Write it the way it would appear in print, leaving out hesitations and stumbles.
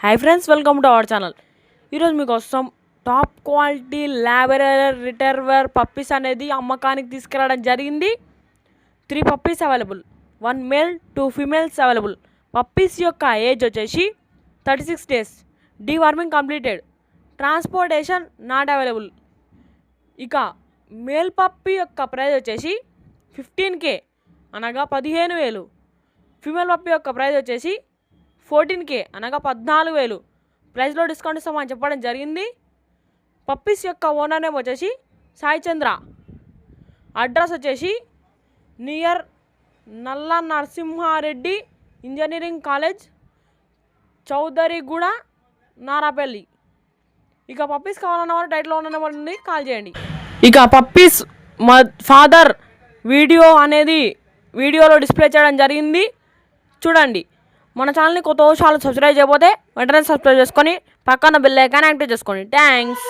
Hi friends, welcome to our channel. ఈరోజు మీకోసం top quality లాబ్రడర్ retriever puppies అనేది అమ్మకానికి తీసుకురావడం జరిగింది. 3 puppies available, 1 male 2 females available. Puppies యొక్క ఏజ్ వచ్చేసి 36 days. Deworming completed. Transportation not available. ఇక మేల్ పప్పీ యొక్క ప్రైస్ వచ్చేసి 15K అనగా 15,000. ఫీమేల్ పప్పీ యొక్క ప్రైస్ వచ్చేసి 14K అనగా 14,000. ప్రైస్లో డిస్కౌంట్ ఇస్తామని చెప్పడం జరిగింది. పప్పీస్ యొక్క ఓనర్ నేమ్ వచ్చేసి సాయి చంద్ర. అడ్రస్ వచ్చేసి నియర్ నల్ల నరసింహారెడ్డి ఇంజనీరింగ్ కాలేజ్, చౌదరిగూడ, నారాపల్లి. ఇక పప్పీస్ కావాలన్న వారు టైటిల్లో ఉన్న నెంబర్ నుండి కాల్ చేయండి. ఇక పప్పీస్ ఫాదర్ వీడియో అనేది వీడియోలో డిస్ప్లే చేయడం జరిగింది, చూడండి. మన ఛానల్ని కొత్త సబ్స్క్రైబ్ చేయకపోతే వెంటనే సబ్స్క్రైబ్ చేసుకొని పక్కన బెల్ ఐకాన్ యాక్టివేట్ చేసుకోండి. థ్యాంక్స్.